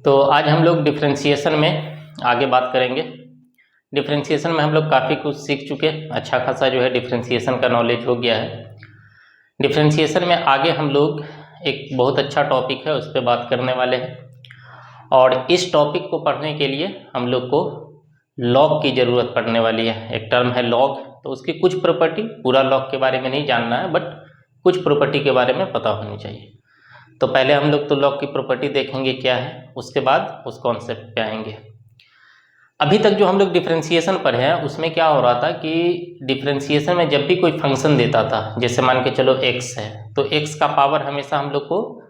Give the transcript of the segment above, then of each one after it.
तो आज हम लोग डिफरेंशिएशन में आगे बात करेंगे। डिफरेंशिएशन में हम लोग काफ़ी कुछ सीख चुके, अच्छा खासा जो है डिफरेंशिएशन का नॉलेज हो गया है। डिफरेंशिएशन में आगे हम लोग एक बहुत अच्छा टॉपिक है उस पर बात करने वाले हैं, और इस टॉपिक को पढ़ने के लिए हम लोग को लॉग की ज़रूरत पड़ने वाली है। एक टर्म है लॉग, तो उसकी कुछ प्रॉपर्टी, पूरा लॉग के बारे में नहीं जानना है बट कुछ प्रॉपर्टी के बारे में पता होनी चाहिए। तो पहले हम लोग तो लॉग की प्रॉपर्टी देखेंगे क्या है, उसके बाद उस कॉन्सेप्ट पे आएंगे। अभी तक जो हम लोग डिफरेंशिएशन पढ़े हैं उसमें क्या हो रहा था कि डिफरेंशिएशन में जब भी कोई फंक्शन देता था, जैसे मान के चलो x है, तो x का पावर हमेशा हम लोग को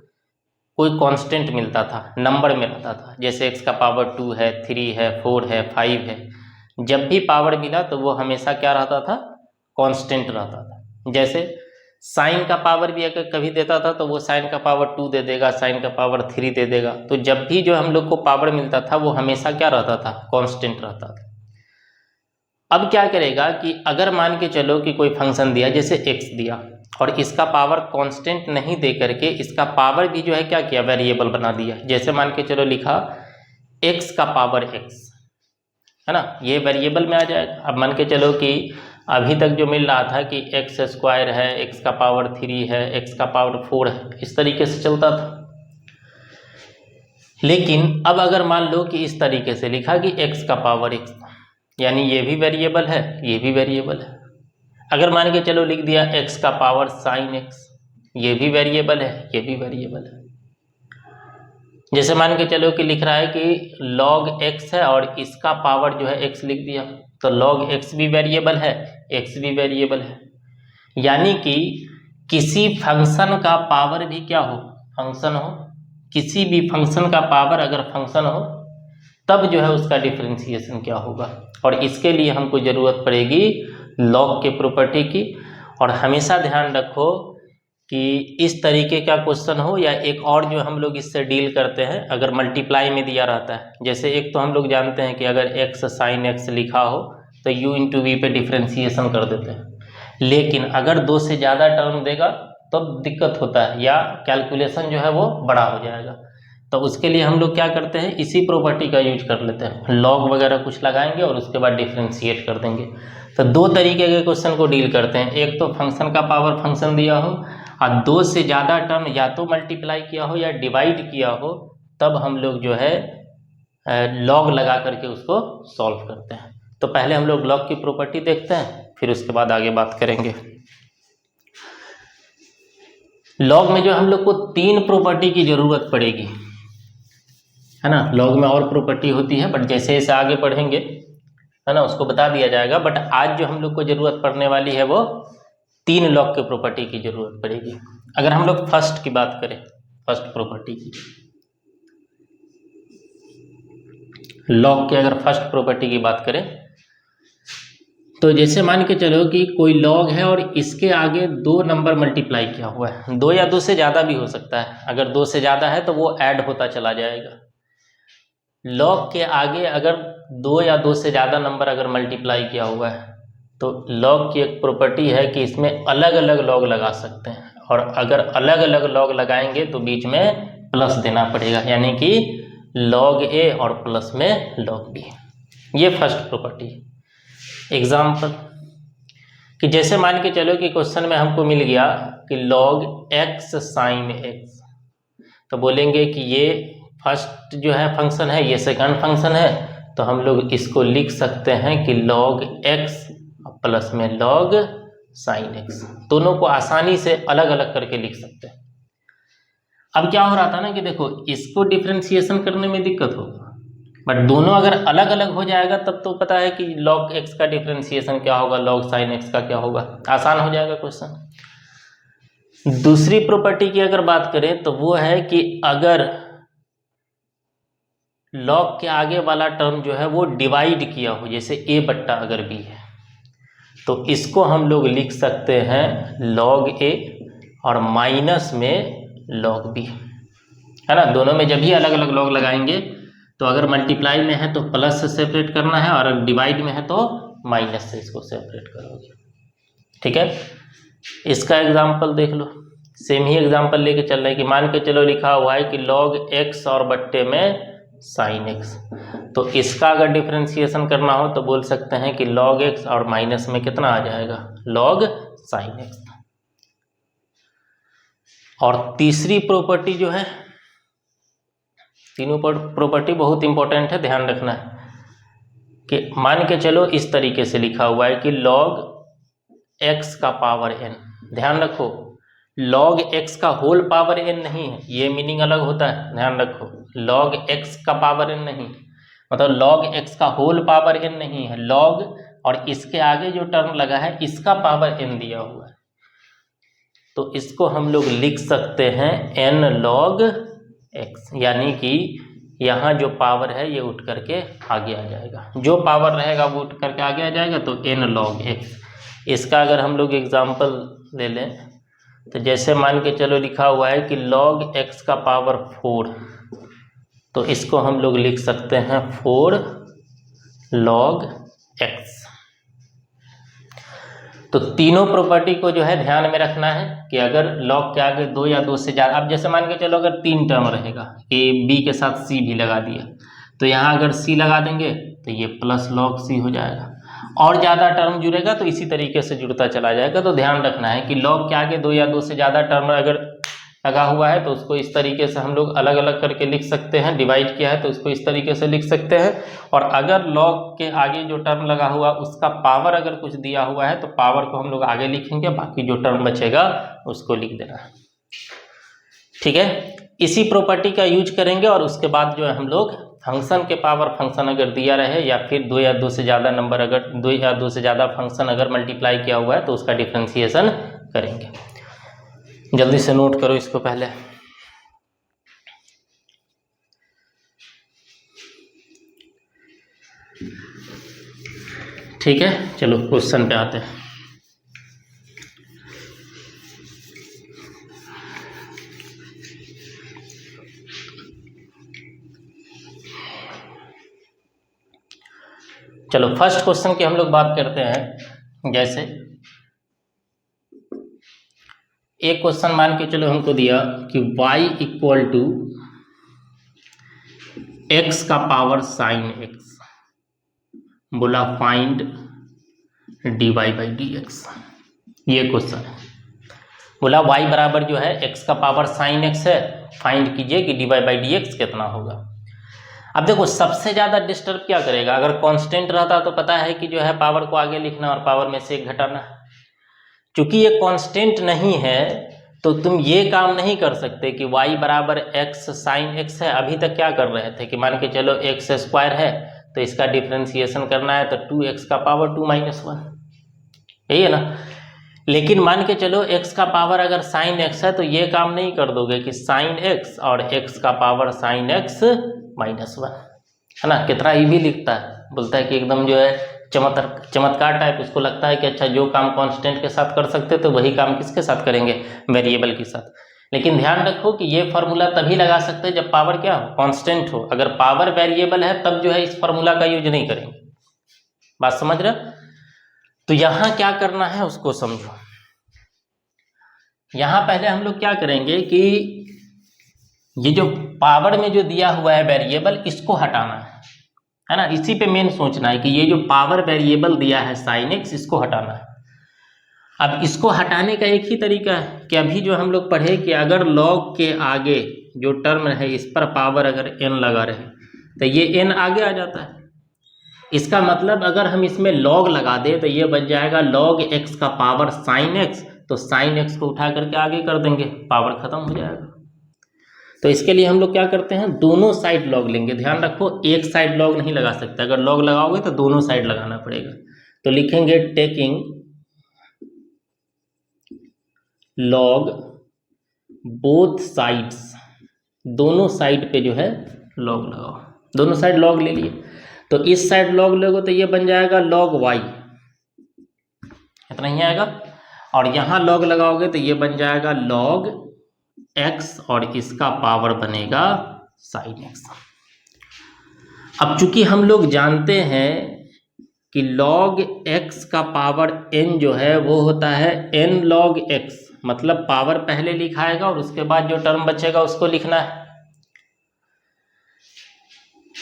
कोई कांस्टेंट मिलता था, नंबर में रहता था। जैसे x का पावर 2 है, 3 है, 4 है, 5 है, जब भी पावर मिला तो वो हमेशा क्या रहता था, कांस्टेंट रहता था। जैसे साइन का पावर भी अगर कभी देता था तो वो साइन का पावर 2 दे देगा, साइन का पावर 3 दे देगा। तो जब भी जो हम लोग को पावर मिलता था वो हमेशा क्या रहता था, कांस्टेंट रहता था। अब क्या करेगा कि अगर मान के चलो कि कोई फंक्शन दिया, जैसे x दिया, और इसका पावर कांस्टेंट नहीं दे करके इसका पावर भी जो है क्या किया, वेरिएबल बना दिया। जैसे मान के चलो लिखा x का पावर x, है ना, ये वेरिएबल में आ जाएगा। अब मान के चलो कि अभी तक जो मिल रहा था कि एक्स स्क्वायर है, x का पावर 3 है, x का पावर 4 है, इस तरीके से चलता था। लेकिन अब अगर मान लो कि इस तरीके से लिखा कि x का पावर x, यानी ये भी वेरिएबल है, ये भी वेरिएबल है। अगर मान के चलो लिख दिया x का पावर साइन x, ये भी वेरिएबल है, ये भी वेरिएबल है। जैसे मान के चलो कि लिख रहा है कि log x है और इसका पावर जो है x लिख दिया, तो log x भी वेरिएबल है, x भी वेरिएबल है। यानी कि किसी फंक्शन का पावर भी क्या हो, फंक्शन हो, किसी भी फंक्शन का पावर अगर फंक्शन हो तब जो है उसका डिफरेंशिएशन क्या होगा। और इसके लिए हमको ज़रूरत पड़ेगी लॉग के प्रॉपर्टी की। और हमेशा ध्यान रखो कि इस तरीके का क्वेश्चन हो या एक और जो हम लोग इससे डील करते हैं, अगर मल्टीप्लाई में दिया रहता है, जैसे एक तो हम लोग जानते हैं कि अगर x साइन x लिखा हो तो u इंटू वी पे डिफरेंशिएशन कर देते हैं। लेकिन अगर 2 से ज़्यादा टर्म देगा तो दिक्कत होता है, या कैलकुलेशन जो है वो बड़ा हो जाएगा। तो उसके लिए हम लोग क्या करते हैं, इसी प्रॉपर्टी का यूज कर लेते हैं, लॉग वगैरह कुछ लगाएंगे और उसके बाद डिफरेंशिएट कर देंगे। तो 2 तरीके के क्वेश्चन को डील करते हैं, एक तो फंक्शन का पावर फंक्शन दिया हो और 2 से ज़्यादा टर्म या तो मल्टीप्लाई किया हो या डिवाइड किया हो, तब हम लोग जो है लॉग लगा करके उसको सॉल्व करते हैं। तो पहले हम लोग लॉग की प्रॉपर्टी देखते हैं, फिर उसके बाद आगे बात करेंगे। लॉग में जो हम लोग को 3 प्रॉपर्टी की ज़रूरत पड़ेगी, है ना। लॉग में और प्रॉपर्टी होती है बट जैसे जैसे आगे पढ़ेंगे, है ना, उसको बता दिया जाएगा। बट आज जो हम लोग को ज़रूरत पड़ने वाली है वो 3 लॉग के प्रॉपर्टी की ज़रूरत पड़ेगी। अगर हम लोग फर्स्ट की बात करें, फर्स्ट प्रॉपर्टी की, लॉग के अगर फर्स्ट प्रॉपर्टी की बात करें तो जैसे मान के चलो कि कोई लॉग है और इसके आगे 2 नंबर मल्टीप्लाई किया हुआ है, 2 या 2 से ज़्यादा भी हो सकता है। अगर 2 से ज़्यादा है तो वो ऐड होता चला जाएगा। लॉग के आगे अगर 2 या 2 से ज़्यादा नंबर अगर मल्टीप्लाई किया हुआ है तो लॉग की एक प्रॉपर्टी है कि इसमें अलग अलग लॉग लगा सकते हैं, और अगर अलग अलग लॉग लगाएंगे तो बीच में प्लस देना पड़ेगा, यानी कि लॉग ए और प्लस में लॉग बी। ये फर्स्ट प्रॉपर्टी। एग्जाम्पल कि जैसे मान के चलो कि क्वेश्चन में हमको मिल गया कि लॉग एक्स साइन एक्स, तो बोलेंगे कि ये फर्स्ट जो है फंक्शन है, ये सेकंड फंक्शन है, तो हम लोग इसको लिख सकते हैं कि लॉग एक्स प्लस में लॉग साइन एक्स। दोनों को आसानी से अलग अलग करके लिख सकते हैं। अब क्या हो रहा था ना कि देखो, इसको डिफरेंशिएशन करने में दिक्कत होगा, बट दोनों अगर अलग अलग हो जाएगा तब तो पता है कि लॉग एक्स का डिफरेंशिएशन क्या होगा, लॉग साइन एक्स का क्या होगा, आसान हो जाएगा क्वेश्चन। दूसरी प्रॉपर्टी की अगर बात करें तो वो है कि अगर लॉग के आगे वाला टर्म जो है वो डिवाइड किया हो, जैसे a बट्टा अगर b है, तो इसको हम लोग लिख सकते हैं लॉग a और माइनस में लॉग b, है ना। दोनों में जब भी अलग अलग लॉग लगाएंगे तो अगर मल्टीप्लाई में है तो प्लस से सेपरेट करना है, और अगर डिवाइड में है तो माइनस से इसको सेपरेट करोगे, ठीक है। इसका एग्जाम्पल देख लो, सेम ही एग्जाम्पल लेके चल रहे हैं कि मान के चलो लिखा हुआ है कि लॉग एक्स और बट्टे में साइन एक्स। तो इसका अगर डिफ्रेंसिएशन करना हो तो बोल सकते हैं कि लॉग एक्स और माइनस में कितना आ जाएगा, लॉग साइन एक्स। और तीसरी प्रॉपर्टी जो है, तीनों प्रॉपर्टी बहुत इंपॉर्टेंट है, ध्यान रखना है कि मान के चलो इस तरीके से लिखा हुआ है कि लॉग एक्स का पावर एन, ध्यान रखो लॉग एक्स का होल पावर एन नहीं है, ये मीनिंग अलग होता है, ध्यान रखो लॉग एक्स का पावर एन नहीं, मतलब लॉग एक्स का होल पावर एन नहीं है, लॉग और इसके आगे जो टर्म लगा है इसका पावर एन दिया हुआ है, तो इसको हम लोग लिख सकते हैं एन लॉग एक्स, यानी कि यहाँ जो पावर है ये उठ करके आगे आ जाएगा, जो पावर रहेगा वो उठ करके आगे आ जाएगा, तो एन लॉग एक्स। इसका अगर हम लोग एग्जाम्पल ले लें तो जैसे मान के चलो लिखा हुआ है कि लॉग एक्स का पावर 4, तो इसको हम लोग लिख सकते हैं 4 लॉग एक्स। तो तीनों प्रॉपर्टी को जो है ध्यान में रखना है कि अगर लॉग के आगे 2 या 2 से ज़्यादा, अब जैसे मान के चलो अगर 3 टर्म रहेगा, ए बी के साथ सी भी लगा दिया, तो यहाँ अगर सी लगा देंगे तो ये प्लस लॉग सी हो जाएगा, और ज़्यादा टर्म जुड़ेगा तो इसी तरीके से जुड़ता चला जाएगा। तो ध्यान रखना है कि लॉग के आगे 2 या 2 से ज़्यादा टर्म अगर लगा हुआ है तो उसको इस तरीके से हम लोग अलग अलग करके लिख सकते हैं, डिवाइड किया है तो उसको इस तरीके से लिख सकते हैं। और अगर लॉग के आगे जो टर्म लगा हुआ उसका पावर अगर कुछ दिया हुआ है तो पावर को हम लोग आगे लिखेंगे, बाकी जो टर्म बचेगा उसको लिख देना है, ठीक है। इसी प्रॉपर्टी का यूज करेंगे और उसके बाद जो है हम लोग फंक्शन के पावर फंक्शन अगर दिया रहे या फिर 2 या 2 से ज़्यादा नंबर, अगर 2 या 2 से ज़्यादा फंक्शन अगर मल्टीप्लाई किया हुआ है तो उसका डिफ्रेंसिएशन करेंगे। जल्दी से नोट करो इसको पहले। ठीक है, चलो क्वेश्चन पे आते हैं। चलो फर्स्ट क्वेश्चन की हम लोग बात करते हैं। जैसे एक क्वेश्चन मान के चलो हमको दिया कि y इक्वल टू एक्स का पावर साइन एक्स, बोला find dy by D x, ये क्वेश्चन है। बोला y बराबर जो है x का पावर साइन एक्स है, फाइंड कीजिए कि dy बाई डी एक्स कितना होगा। अब देखो सबसे ज़्यादा डिस्टर्ब क्या करेगा, अगर कांस्टेंट रहता तो पता है कि जो है पावर को आगे लिखना और पावर में से 1 घटाना। चूंकि ये कांस्टेंट नहीं है तो तुम ये काम नहीं कर सकते कि y बराबर एक्स साइन एक्स है। अभी तक क्या कर रहे थे कि मान के चलो एक्स स्क्वायर है तो इसका डिफ्रेंसिएशन करना है तो 2x का पावर 2 - 1, यही है ना। लेकिन मान के चलो x का पावर अगर साइन x है तो ये काम नहीं कर दोगे कि साइन x और x का पावर साइन x -1, है ना। कितना इजी लिखता है, बोलता है कि एकदम जो है चमत्कार टाइप। उसको लगता है कि अच्छा जो काम कांस्टेंट के साथ कर सकते तो वही काम किसके साथ करेंगे, वेरिएबल के साथ। लेकिन ध्यान रखो कि ये फार्मूला तभी लगा सकते हैं जब पावर क्या हो, कांस्टेंट हो। अगर पावर वेरिएबल है तब जो है इस फार्मूला का यूज नहीं करेंगे। बात समझ रहे? तो यहां क्या करना है उसको समझो। यहां पहले हम लोग क्या करेंगे कि ये जो पावर में जो दिया हुआ है वेरिएबल, इसको हटाना है ना। इसी पे मेन सोचना है कि ये जो पावर वेरिएबल दिया है साइन एक्स, इसको हटाना है। अब इसको हटाने का एक ही तरीका है कि अभी जो हम लोग पढ़े कि अगर लॉग के आगे जो टर्म है इस पर पावर अगर n लगा रहे तो ये n आगे आ जाता है। इसका मतलब अगर हम इसमें लॉग लगा दे तो ये बन जाएगा लॉग x का पावर साइन x, तो साइन x को उठा करके आगे कर देंगे, पावर खत्म हो जाएगा। तो इसके लिए हम लोग क्या करते हैं, दोनों साइड लॉग लेंगे। ध्यान रखो एक साइड लॉग नहीं लगा सकते, अगर लॉग लगाओगे तो दोनों साइड लगाना पड़ेगा। तो लिखेंगे टेकिंग लॉग बोथ साइड्स, दोनों साइड पे जो है लॉग लगाओ। दोनों साइड लॉग ले लिए तो इस साइड लॉग लोगे तो ये बन जाएगा लॉग y, इतना ही आएगा। और यहाँ लॉग लगाओगे तो ये बन जाएगा लॉग x और इसका पावर बनेगा साइन x। अब चूंकि हम लोग जानते हैं कि log x का पावर n जो है वो होता है n log x, मतलब पावर पहले लिखाएगा और उसके बाद जो टर्म बचेगा उसको लिखना है।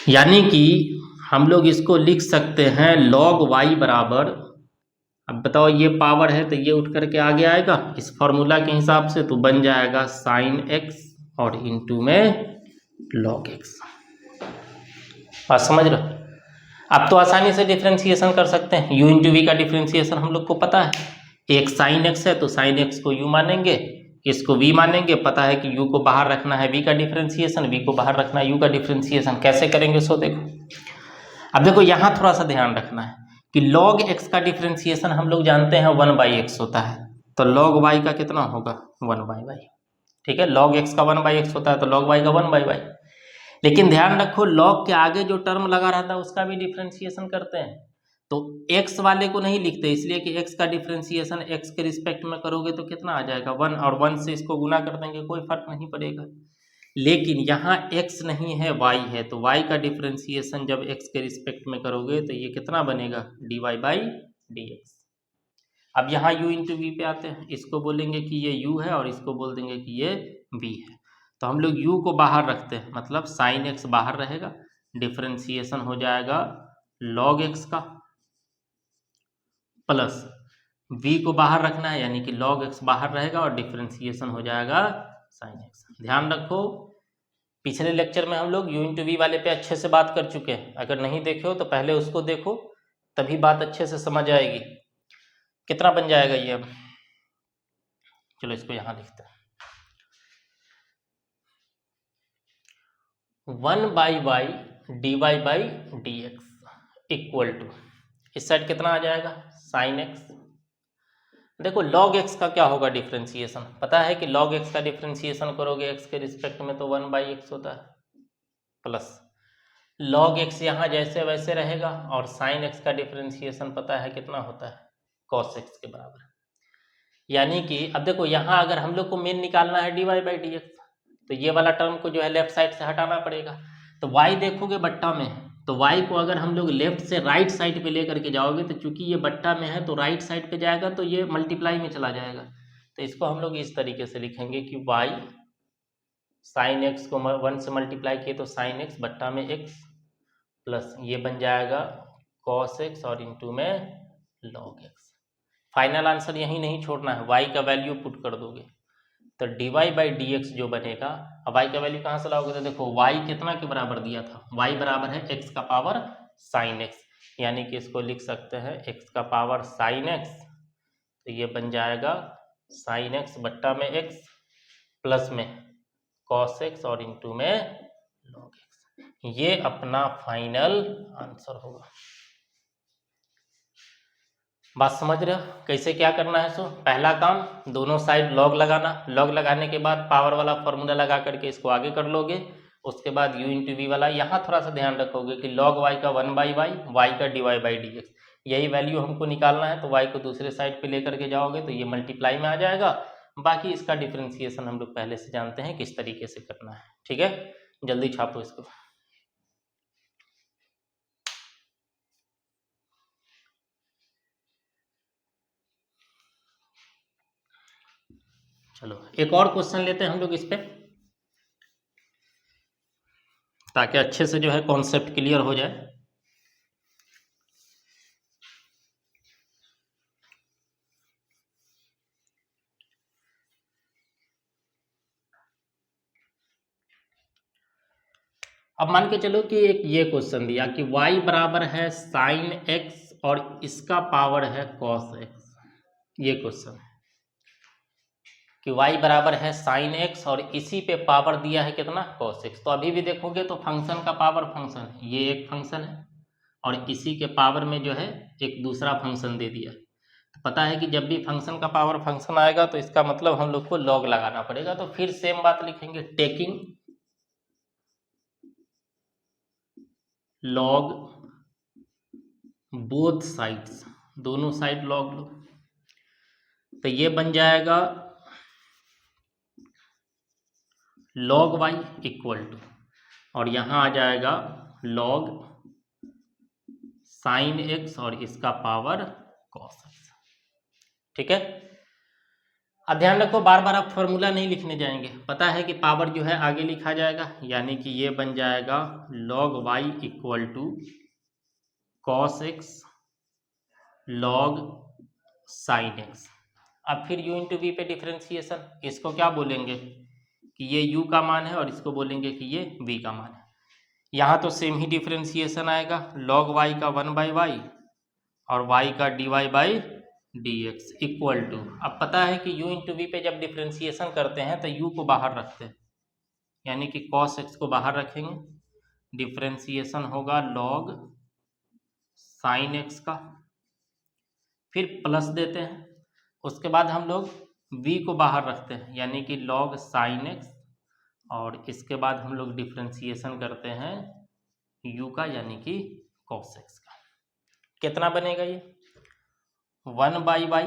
यानी कि हम लोग इसको लिख सकते हैं log y बराबर, अब बताओ ये पावर है तो ये उठ करके आगे आएगा इस फॉर्मूला के हिसाब से, तो बन जाएगा साइन x और इंटू में log x। बात समझ रहे हो? अब तो आसानी से डिफ्रेंसिएशन कर सकते हैं। u इंटू वी का डिफ्रेंसिएशन हम लोग को पता है, एक साइन x है तो साइन x को u मानेंगे, इसको v मानेंगे, पता है कि u को बाहर रखना है v का डिफ्रेंसिएशन, v को बाहर रखना है u का डिफ्रेंसिएशन। कैसे करेंगे सो देखो। अब देखो यहाँ थोड़ा सा ध्यान रखना है कि log x का डिफ्रेंसिएशन हम लोग जानते हैं 1/x होता है, तो log y का कितना होगा 1/y। ठीक है, log x का 1/x होता है तो log y का 1/y। लेकिन ध्यान रखो log के आगे जो टर्म लगा रहता है उसका भी डिफ्रेंसिएशन करते हैं, तो x वाले को नहीं लिखते, इसलिए कि x का डिफ्रेंसिएशन x के रिस्पेक्ट में करोगे तो कितना आ जाएगा 1, और 1 से इसको गुना कर देंगे, कोई फर्क नहीं पड़ेगा। लेकिन यहाँ x नहीं है y है, तो y का डिफ्रेंसिएशन जब x के रिस्पेक्ट में करोगे तो ये कितना बनेगा dy/dx। अब यहाँ u इंटू वी पे आते हैं, इसको बोलेंगे कि ये u है और इसको बोल देंगे कि ये v है, तो हम लोग u को बाहर रखते हैं, मतलब साइन x बाहर रहेगा, डिफ्रेंसिएशन हो जाएगा log x का, प्लस v को बाहर रखना है यानी कि log x बाहर रहेगा और डिफ्रेंसिएशन हो जाएगा साइन x। ध्यान रखो पिछले लेक्चर में हम लोग u इंटू वी वाले पे अच्छे से बात कर चुके हैं, अगर नहीं देखे हो तो पहले उसको देखो, तभी बात अच्छे से समझ आएगी। कितना बन जाएगा ये, अब चलो इसको यहाँ लिखते हैं, 1/y dy/dx इक्वल टू, इस साइड कितना आ जाएगा साइन x। देखो log x का क्या होगा डिफ्रेंसिएशन, पता है कि log x का डिफ्रेंसिएशन करोगे x के रिस्पेक्ट में तो 1/x होता है, प्लस log x यहाँ जैसे वैसे रहेगा, और साइन x का डिफ्रेंसिएशन पता है कितना होता है cos x के बराबर। यानी कि अब देखो यहाँ अगर हम लोग को मेन निकालना है dy/dx, तो ये वाला टर्म को जो है लेफ्ट साइड से हटाना पड़ेगा, तो y देखोगे बट्टा में, तो y को अगर हम लोग लेफ्ट से राइट साइड पे लेकर के जाओगे तो चूंकि ये बट्टा में है तो राइट साइड पे जाएगा तो ये मल्टीप्लाई में चला जाएगा, तो इसको हम लोग इस तरीके से लिखेंगे कि y साइन x को 1 से मल्टीप्लाई किए तो साइन x बट्टा में x, प्लस ये बन जाएगा cos x और इंटू में log x। फाइनल आंसर यही नहीं छोड़ना है, y का वैल्यू पुट कर दोगे तो dy/dx जो बनेगा, अब y का वैल्यू कहाँ से लाओगे, तो देखो y कितना के बराबर दिया था, y बराबर है x का पावर साइन x, यानी कि इसको लिख सकते हैं x का पावर साइन x, तो ये बन जाएगा साइन x बट्टा में x प्लस में cos x और इंटू में log x। ये अपना फाइनल आंसर होगा। बात समझ रहे हो कैसे क्या करना है? सो पहला काम दोनों साइड लॉग लगाना, लॉग लगाने के बाद पावर वाला फॉर्मूला लगा करके इसको आगे कर लोगे, उसके बाद u इंटू वी वाला, यहाँ थोड़ा सा ध्यान रखोगे कि log y का 1/y, y का dy/dx, यही वैल्यू हमको निकालना है, तो y को दूसरे साइड पे लेकर के जाओगे तो ये मल्टीप्लाई में आ जाएगा। बाकी इसका डिफ्रेंसिएशन हम लोग पहले से जानते हैं किस तरीके से करना है। ठीक है, जल्दी छापो इसको। चलो एक और क्वेश्चन लेते हैं हम लोग इस पे, ताकि अच्छे से जो है कॉन्सेप्ट क्लियर हो जाए। अब मान के चलो कि एक ये क्वेश्चन दिया कि y बराबर है साइन x और इसका पावर है cos x। ये क्वेश्चन है कि y बराबर है साइन x और इसी पे पावर दिया है कितना cos x। तो अभी भी देखोगे तो फंक्शन का पावर फंक्शन, ये एक फंक्शन है और इसी के पावर में जो है एक दूसरा फंक्शन दे दिया। तो पता है कि जब भी फंक्शन का पावर फंक्शन आएगा तो इसका मतलब हम लोग को लॉग लगाना पड़ेगा। तो फिर सेम बात लिखेंगे, टेकिंग लॉग बोथ साइड्स, दोनों साइड लॉग लो, तो ये बन जाएगा log y इक्वल टू, और यहाँ आ जाएगा log साइन x और इसका पावर cos x। ठीक है, अब ध्यान रखो, बार बार आप फॉर्मूला नहीं लिखने जाएंगे। पता है कि पावर जो है आगे लिखा जाएगा, यानी कि ये बन जाएगा log y equal to cos X log sine X. अब फिर u इंटू वी पे डिफ्रेंसिएशन, इसको क्या बोलेंगे कि ये u का मान है और इसको बोलेंगे कि ये v का मान है। यहाँ तो सेम ही डिफ्रेंसिएशन आएगा, log y का 1/y और y का dy by dx equal to, अब पता है कि u इंटू वी पे जब डिफ्रेंसिएशन करते हैं तो u को बाहर रखते हैं, यानी कि cos x को बाहर रखेंगे, डिफ्रेंसिएशन होगा log sin x का, फिर प्लस देते हैं, उसके बाद हम लोग v को बाहर रखते हैं, यानी कि log sin x, और इसके बाद हम लोग डिफ्रेंसिएशन करते हैं u का, यानी कि cos x का। कितना बनेगा ये 1/y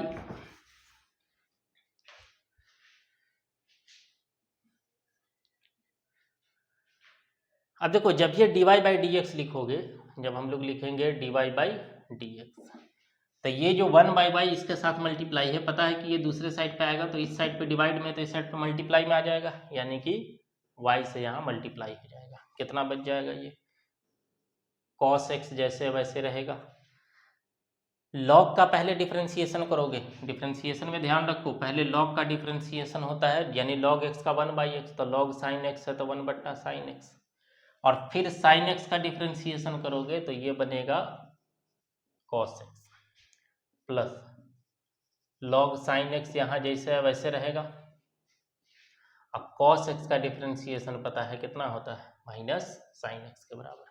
अब देखो, जब ये dy बाई dx लिखोगे, जब हम लोग लिखेंगे dy बाई dx, तो ये जो 1/y इसके साथ मल्टीप्लाई है, पता है कि ये दूसरे साइड पे आएगा, तो इस साइड पे डिवाइड में, तो इस साइड पे मल्टीप्लाई में आ जाएगा, यानी कि y से यहाँ मल्टीप्लाई हो जाएगा। कितना बच जाएगा ये cos x जैसे वैसे रहेगा। log का पहले डिफ्रेंसिएशन करोगे, डिफ्रेंसिएशन में ध्यान रखो, पहले log का डिफ्रेंसिएशन होता है, यानी log x का 1/x, तो log sin x है तो 1/sin x, और फिर sin x का डिफ्रेंसिएशन करोगे तो ये बनेगा cos x plus log sin x यहाँ जैसे है वैसे रहेगा। अब cos x का डिफ्रेंसिएशन पता है कितना होता है, माइनस sin x के बराबर।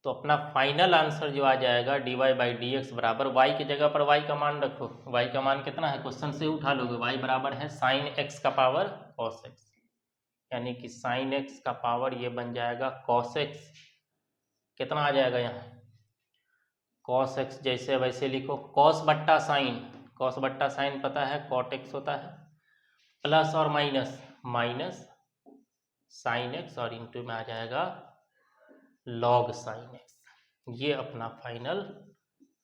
तो अपना फाइनल आंसर जो आ जाएगा dy बाई dx बराबर, y की जगह पर y का मान रखो, y का मान कितना है क्वेश्चन से उठा लोगे, y बराबर है sin x का पावर cos x, यानी कि sin x का पावर ये बन जाएगा cos x। कितना आ जाएगा यहाँ cos x जैसे वैसे लिखो, cos बट्टा साइन पता है cot x होता है, प्लस और माइनस माइनस sin x, और इंटू में आ जाएगा log sin x। ये अपना फाइनल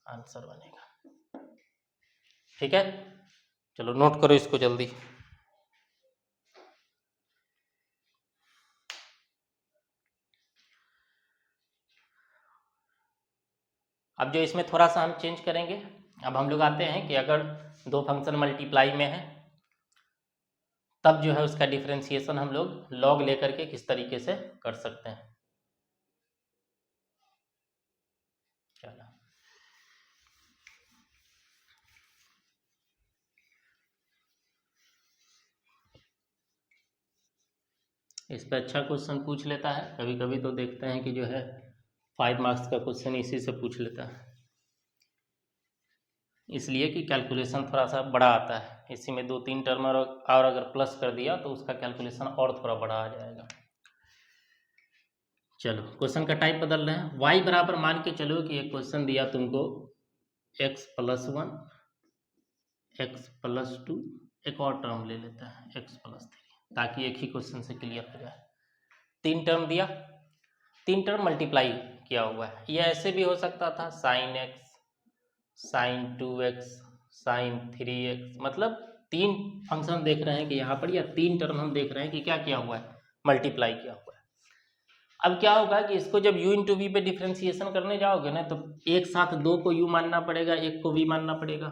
आंसर बनेगा। ठीक है, चलो नोट करो इसको जल्दी। अब जो इसमें थोड़ा सा हम चेंज करेंगे, अब हम लोग आते हैं कि अगर दो फंक्शन मल्टीप्लाई में है, तब जो है उसका डिफरेंशिएशन हम लोग log लेकर के किस तरीके से कर सकते हैं। चलो इस पर अच्छा क्वेश्चन पूछ लेता है, कभी कभी तो देखते हैं कि जो है 5 मार्क्स का क्वेश्चन इसी से पूछ लेता है, इसलिए कि कैलकुलेशन थोड़ा सा बड़ा आता है, इसी में 2-3 टर्म और अगर प्लस कर दिया तो उसका कैलकुलेशन और थोड़ा बड़ा आ जाएगा। चलो क्वेश्चन का टाइप बदल रहे हैं। y बराबर मान के चलो कि एक क्वेश्चन दिया तुमको x + 1 x + 2, एक और टर्म ले लेता है x + 3, ताकि एक ही क्वेश्चन से क्लियर हो जाए। 3 टर्म दिया, 3 टर्म मल्टीप्लाई किया हुआ है, ये ऐसे भी हो सकता था sin x sin 2x sin 3x, मतलब 3 फंक्शन देख रहे हैं कि यहाँ पर, या 3 टर्म हम देख रहे हैं कि क्या किया हुआ है, मल्टीप्लाई किया हुआ है। अब क्या होगा कि इसको जब u इंटू वी पे डिफ्रेंसिएशन करने जाओगे ना, तो एक साथ 2 को u मानना पड़ेगा, एक को v मानना पड़ेगा।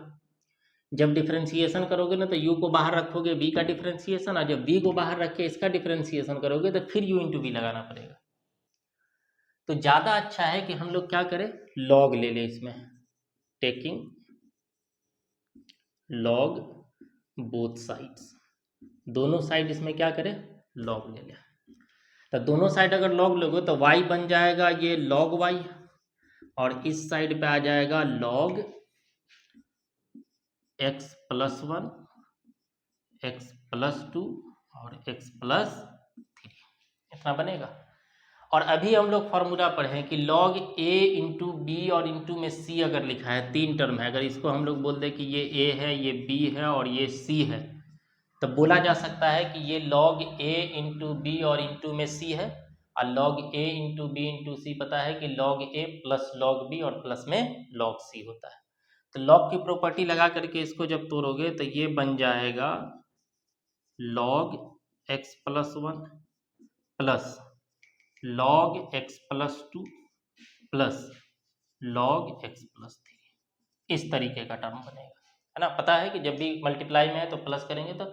जब डिफ्रेंसिएशन करोगे ना तो u को बाहर रखोगे v का डिफ्रेंसिएशन, और जब v को बाहर रख के इसका डिफ्रेंसिएशन करोगे तो फिर u इंटू वी लगाना पड़ेगा। तो ज़्यादा अच्छा है कि हम लोग क्या करें, log ले लें इसमें, टेकिंग log बोथ साइड्स, दोनों साइड इसमें क्या करें log ले लें। तो दोनों साइड अगर log लोगे तो y बन जाएगा ये log y, और इस साइड पे आ जाएगा log x + 1 x + 2 और x + 3, इतना बनेगा। और अभी हम लोग फॉर्मूला पढ़ें कि log a इंटू बी और इंटू में c अगर लिखा है, 3 टर्म है, अगर इसको हम लोग बोल दें कि ये a है, ये b है और ये c है, तो बोला जा सकता है कि ये log a इंटू बी और इंटू में c है, और log a into B into C पता है कि log a plus log b और प्लस में log c होता है। तो लॉग की प्रॉपर्टी लगा करके इसको जब तोड़ोगे तो ये बन जाएगा log x plus 1 plus log x plus 2 plus log x plus 3, इस तरीके का टर्म बनेगा, है ना। पता है कि जब भी मल्टीप्लाई में है तो प्लस करेंगे, तो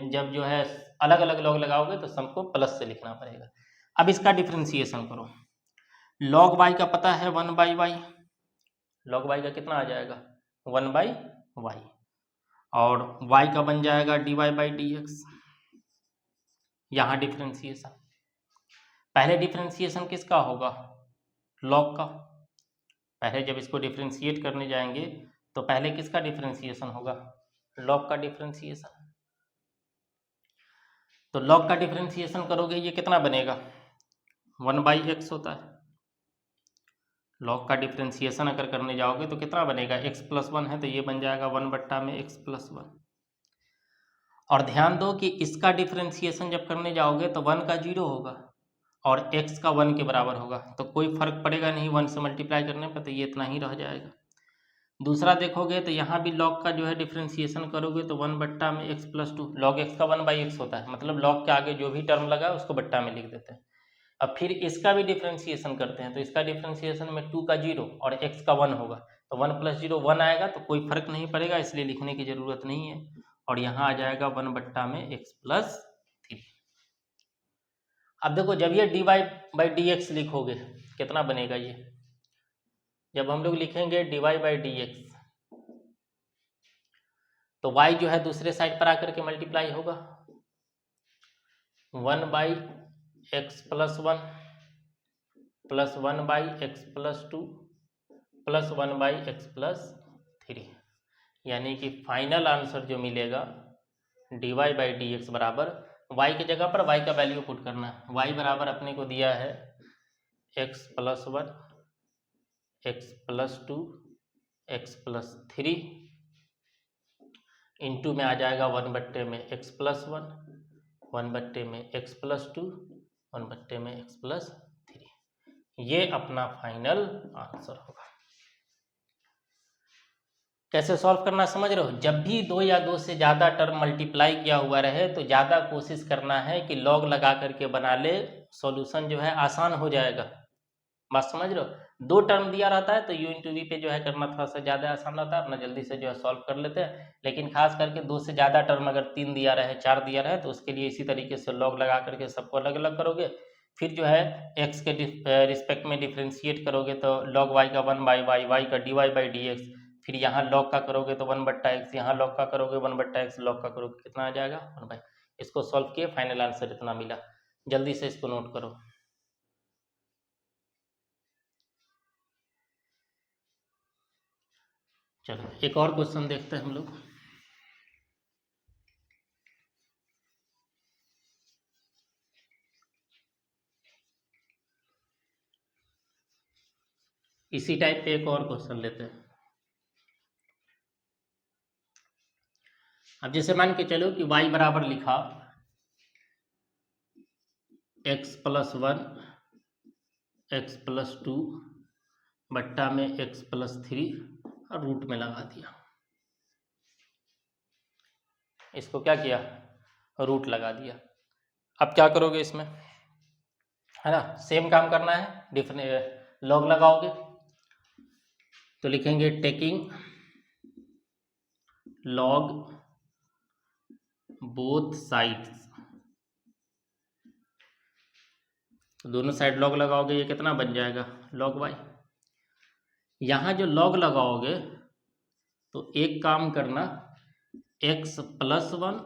जब जो है अलग अलग लॉग लगाओगे तो सबको प्लस से लिखना पड़ेगा। अब इसका डिफ्रेंसिएशन करो। log y का पता है 1/y, log y का कितना आ जाएगा 1/y, और y का बन जाएगा dy/dx। यहाँ डिफ्रेंसिएशन, पहले डिफ्रेंसिएशन किसका होगा log का। पहले जब इसको डिफ्रेंशिएट करने जाएंगे तो पहले किसका डिफ्रेंसिएशन होगा log का डिफ्रेंसिएशन। तो log का डिफ्रेंसिएशन करोगे ये कितना बनेगा 1/x होता है। log का डिफ्रेंसिएशन अगर करने जाओगे तो कितना बनेगा x प्लस 1 है तो ये बन जाएगा 1/x प्लस 1। और ध्यान दो कि इसका डिफ्रेंसिएशन जब करने जाओगे तो 1 का 0 होगा और x का 1 के बराबर होगा, तो कोई फर्क पड़ेगा नहीं 1 से मल्टीप्लाई करने पर, तो ये इतना ही रह जाएगा। दूसरा देखोगे तो यहाँ भी log का जो है डिफ्रेंसिएशन करोगे तो 1/x प्लस 2, log x का 1/x होता है, मतलब log के आगे जो भी टर्म लगा है उसको बट्टा में लिख देते हैं। अब फिर इसका भी डिफ्रेंसिएशन करते हैं तो इसका डिफ्रेंसिएशन में 2 का 0 और x का 1 होगा, तो 1 + 0 1 आएगा, तो कोई फर्क नहीं पड़ेगा, इसलिए लिखने की जरूरत नहीं है। और यहाँ आ जाएगा 1/x प्लस 3। अब देखो जब ये dy/dx लिखोगे कितना बनेगा ये, जब हम लोग लिखेंगे dy/dx तो y जो है दूसरे साइड पर आकर के मल्टीप्लाई होगा 1/x plus 1 plus 1/x plus 2 plus 1/x plus 3, यानी कि फाइनल आंसर जो मिलेगा dy/dx बराबर y की जगह पर y का वैल्यू पुट करना है। y बराबर अपने को दिया है x plus 1 x plus 2 x plus 3 into में आ जाएगा 1/में x plus 1, 1/में x plus 2, 1/में x plus 3, ये अपना फाइनल आंसर होगा। कैसे सॉल्व करना समझ रहे हो, जब भी 2 या 2 से ज़्यादा टर्म मल्टीप्लाई किया हुआ रहे तो ज़्यादा कोशिश करना है कि लॉग लगा करके बना ले, सॉल्यूशन जो है आसान हो जाएगा। बात समझ रहे हो, 2 टर्म दिया रहता है तो u इंटू वी पे जो है करना थोड़ा सा ज़्यादा आसान रहता है, अपना जल्दी से जो है सॉल्व कर लेते हैं। लेकिन खास करके 2 से ज़्यादा टर्म अगर 3 दिया रहे 4 दिया रहे तो उसके लिए इसी तरीके से लॉग लगा करके सबको अलग अलग करोगे, फिर जो है x के रिस्पेक्ट में डिफ्रेंशिएट करोगे तो log y का 1/y, y का dy/dx, फिर यहाँ log का करोगे तो 1/x, यहाँ log का करोगे 1/x, log का करोगे कितना आ जाएगा 1/। इसको सॉल्व किए फाइनल आंसर इतना मिला, जल्दी से इसको नोट करो। चलो एक और क्वेश्चन देखते हैं हम लोग। इसी टाइप पे एक और क्वेश्चन लेते हैं। अब जैसे मान के चलो कि y बराबर लिखा x प्लस 1 x प्लस 2 बट्टा में x प्लस 3 और रूट में लगा दिया। इसको क्या किया रूट लगा दिया। अब क्या करोगे इसमें, है ना, सेम काम करना है, लॉग लगाओगे तो लिखेंगे टेकिंग लॉग बोथ साइड्स, तो दोनों साइड लॉग लगाओगे ये कितना बन जाएगा log y। यहाँ जो लॉग लगाओगे तो एक काम करना x प्लस 1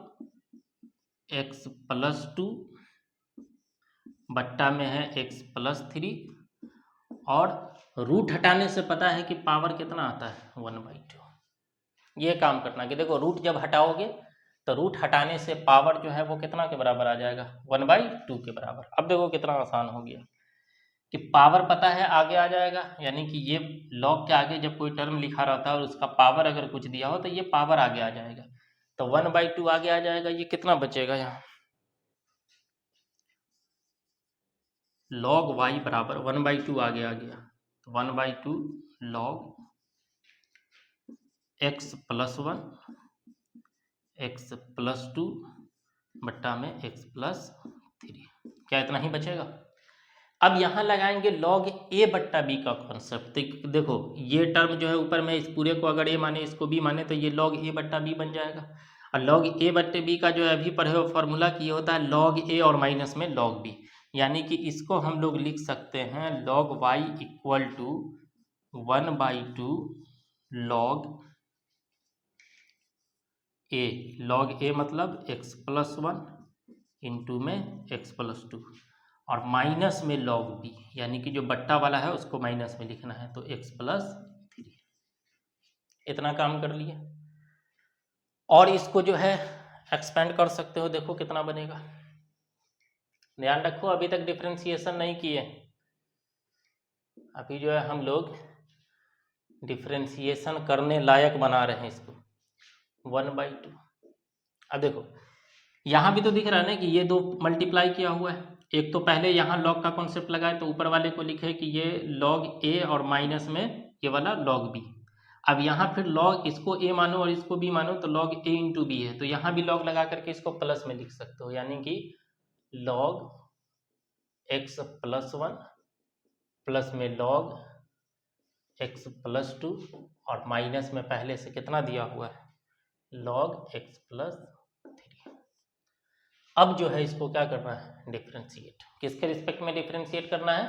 x प्लस 2 बट्टा में है x प्लस 3, और रूट हटाने से पता है कि पावर कितना आता है 1/2। ये काम करना कि देखो रूट जब हटाओगे तो रूट हटाने से पावर जो है वो कितना के बराबर आ जाएगा 1/2 के बराबर। अब देखो कितना आसान हो गया कि पावर पता है आगे आ जाएगा, यानी कि ये लॉग के आगे जब कोई टर्म लिखा रहता है और उसका पावर अगर कुछ दिया हो तो ये पावर आगे आ जाएगा, तो 1/2 आगे आ जाएगा। ये कितना बचेगा यहाँ log y बराबर 1/2 आगे आ गया, तो 1/2 log x plus 1 x plus 2 बट्टा में एक्स प्लस 3। क्या इतना ही बचेगा? अब यहाँ लगाएंगे log a बट्टा b का कॉन्सेप्ट। देखो ये टर्म जो है ऊपर में इस पूरे को अगर a माने इसको b माने तो ये log a बट्टा b बन जाएगा। और log a बट्टे b का जो है अभी पढ़े हो फॉर्मूला की होता है log a और माइनस में log b, यानी कि इसको हम लोग लिख सकते हैं log y equal to 1/2 log a। log a मतलब x प्लस 1 इंटू में x प्लस 2 और माइनस में log b, यानी कि जो बट्टा वाला है उसको माइनस में लिखना है तो x प्लस 3। इतना काम कर लिया। और इसको जो है एक्सपेंड कर सकते हो, देखो कितना बनेगा। ध्यान रखो अभी तक डिफरेंशिएशन नहीं किए, अभी जो है हम लोग डिफरेंशिएशन करने लायक बना रहे हैं इसको। 1/2। अब देखो यहाँ भी तो दिख रहा है ना कि ये दो मल्टीप्लाई किया हुआ है। एक तो पहले यहाँ log का कॉन्सेप्ट लगाए तो ऊपर वाले को लिखे कि ये log a और माइनस में ये वाला log b। अब यहाँ फिर log इसको a मानो और इसको b मानो तो log a इंटू b है, तो यहाँ भी log लगा करके इसको प्लस में लिख सकते हो, यानी कि log x प्लस 1 प्लस में log x प्लस 2 और माइनस में पहले से कितना दिया हुआ है log x प्लस 3। अब जो है इसको क्या करना है डिफरेंशिएट। किसके रिस्पेक्ट में डिफरेंशिएट करना है?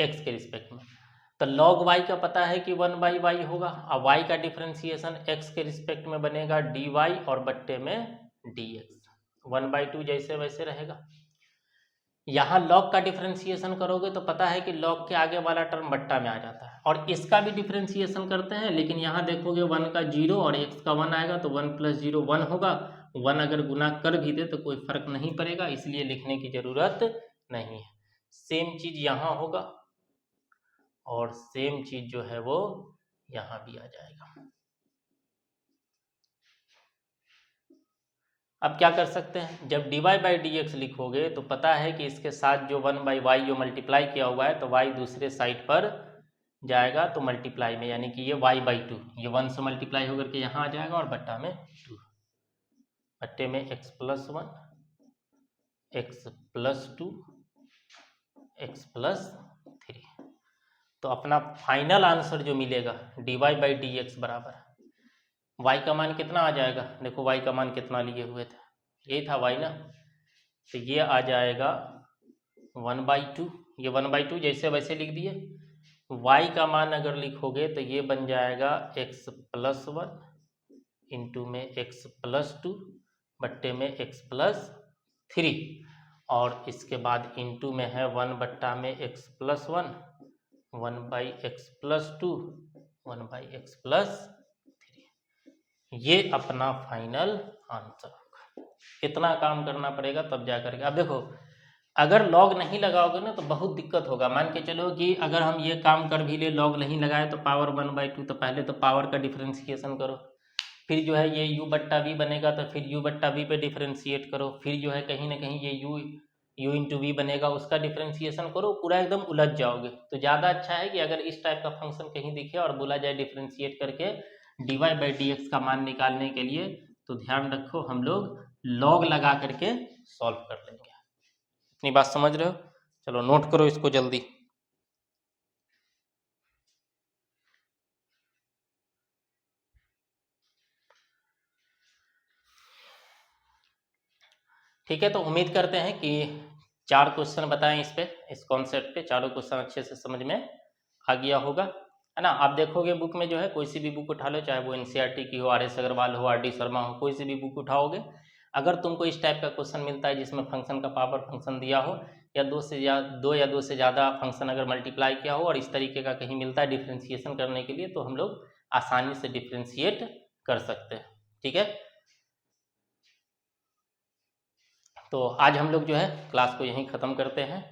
x के रिस्पेक्ट में। तो log y का पता है कि 1/y होगा। अब y का डिफरेंशिएशन x के रिस्पेक्ट में बनेगा dy और बट्टे में dx। 1/2 जैसे वैसे रहेगा। यहाँ log का डिफरेंशिएशन करोगे तो पता है कि log के आगे वाला टर्म बट्टा में आ जाता है। और इसका भी डिफरेंशिएशन करते हैं, लेकिन यहाँ देखोगे 1 का 0 और x का 1 आएगा तो 1 प्लस 0 1 होगा। 1 अगर गुना कर भी दे तो कोई फर्क नहीं पड़ेगा, इसलिए लिखने की जरूरत नहीं है। सेम चीज यहाँ होगा और सेम चीज जो है वो यहाँ भी आ जाएगा। अब क्या कर सकते हैं, जब dy बाई डी एक्स लिखोगे तो पता है कि इसके साथ जो 1/y जो मल्टीप्लाई किया हुआ है तो y दूसरे साइड पर जाएगा तो मल्टीप्लाई में, यानी कि ये y/2 ये 1 से मल्टीप्लाई होकर के यहाँ आ जाएगा और बट्टा में 2 बट्टे में x plus 1 x plus 2 x plus 3। तो अपना फाइनल आंसर जो मिलेगा dy बाई डी एक्स बराबर y का मान कितना आ जाएगा? देखो y का मान कितना लिए हुए थे, यही था y ना, तो ये आ जाएगा 1/2। ये 1/2 जैसे वैसे लिख दिए। y का मान अगर लिखोगे तो ये बन जाएगा x प्लस 1 इंटू में x प्लस 2 बट्टे में x प्लस 3 और इसके बाद इंटू में है 1 बट्टा में x plus 1 1/x plus 2 1/x plus 3। ये अपना फाइनल आंसर होगा। इतना काम करना पड़ेगा तब जा करके। अब देखो अगर लॉग नहीं लगाओगे ना तो बहुत दिक्कत होगा। मान के चलो कि अगर हम ये काम कर भी ले, लॉग नहीं लगाए तो पावर 1/2, तो पहले तो पावर का डिफरेंशिएशन करो, फिर जो है ये u बट्टा v बनेगा तो फिर u बट्टा v पे डिफरेंशिएट करो, फिर जो है कहीं ना कहीं ये u इंटू वी बनेगा, उसका डिफरेंशिएशन करो, पूरा एकदम उलझ जाओगे। तो ज़्यादा अच्छा है कि अगर इस टाइप का फंक्शन कहीं दिखे और बोला जाए डिफरेंशिएट करके dy बाई डी एक्स का मान निकालने के लिए, तो ध्यान रखो हम लोग लॉग लगा करके सॉल्व कर लेंगे। इतनी बात समझ रहे हो? चलो नोट करो इसको जल्दी। ठीक है, तो उम्मीद करते हैं कि 4 क्वेश्चन बताएं इस पे, इस कॉन्सेप्ट पे, चारों क्वेश्चन अच्छे से समझ में आ गया होगा, है ना। आप देखोगे बुक में जो है कोई सी भी बुक उठा लो, चाहे वो एनसीईआरटी की हो, RS अग्रवाल हो, RD शर्मा हो, कोई सी भी बुक उठाओगे, अगर तुमको इस टाइप का क्वेश्चन मिलता है जिसमें फंक्शन का पावर फंक्शन दिया हो या दो या दो से ज़्यादा फंक्शन अगर मल्टीप्लाई किया हो और इस तरीके का कहीं मिलता है डिफ्रेंशिएशन करने के लिए, तो हम लोग आसानी से डिफ्रेंशिएट कर सकते हैं। ठीक है, तो आज हम लोग जो है क्लास को यहीं ख़त्म करते हैं,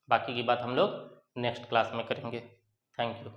बाकी की बात हम लोग नेक्स्ट क्लास में करेंगे। Thank you.